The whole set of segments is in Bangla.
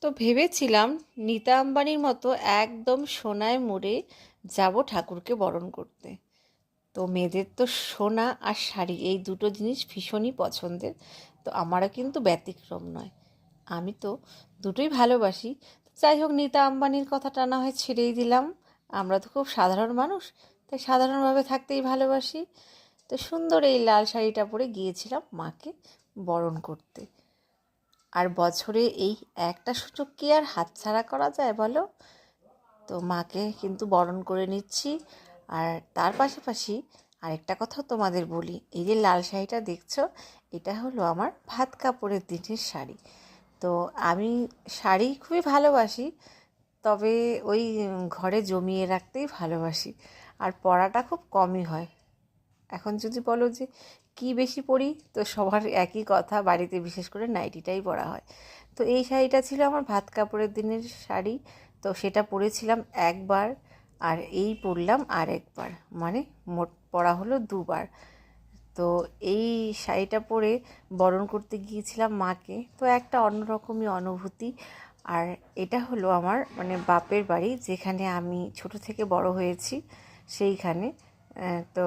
তো ভেবেছিলাম নীতা আম্বানির মতো একদম সোনায় মুড়ে যাব ঠাকুরকে বরণ করতে। তো মেয়েদের তো সোনা আর শাড়ি এই দুটো জিনিস ভীষণই পছন্দের। তো আমারও কিন্তু ব্যতিক্রম নয়, আমি তো দুটোই ভালোবাসি। যাই হোক, নীতা আম্বানির কথাটা না হয় ছেড়েই দিলাম। আমরা তো খুব সাধারণ মানুষ, তাই সাধারণভাবে থাকতেই ভালোবাসি। তো সুন্দর এই লাল শাড়িটা পরে গিয়েছিলাম মাকে বরণ করতে। আর বছরে এই একটা সুযোগ কি আর হাতছাড়া করা যায় বলো? তো মাকে কিন্তু বরণ করে নিচ্ছি। আর তার পাশাপাশি আরেকটা কথাও তোমাদের বলি, এই যে লাল শাড়িটা দেখছো, এটা হলো আমার ভাত কাপড়ের দিনের শাড়ি। তো আমি শাড়ি খুবই ভালোবাসি, তবে ওই ঘরে জমিয়ে রাখতেই ভালোবাসি। আর পরাটা খুব কমই হয়। এখন যদি বলো যে কি বেশি পরি, তো সবার একই কথা, বাড়িতে বিশেষ করে নাইটিটাই পরা হয়। তো এই শাড়িটা ছিল আমার ভাত কাপড়ের দিনের শাড়ি। তো সেটা পরেছিলাম একবার, আর এই পরলাম আরেকবার, মানে মোট পরা হলো দুবার। তো এই শাড়িটা পরে বরণ করতে গিয়েছিলাম মাকে। তো একটা অন্যরকমই অনুভূতি। আর এটা হলো আমার মানে বাপের বাড়ি, যেখানে আমি ছোট থেকে বড় হয়েছি, সেইখানে। তো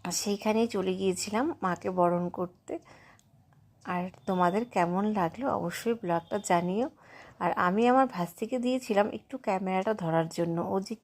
সেইখানেই চলে গিয়েছিলাম মাকে বরণ করতে। আর তোমাদের কেমন লাগলো অবশ্যই ব্লগটা জানিও। আর আমি আমার ভাস্তিকে দিয়েছিলাম একটু ক্যামেরাটা ধরার জন্য, ও যে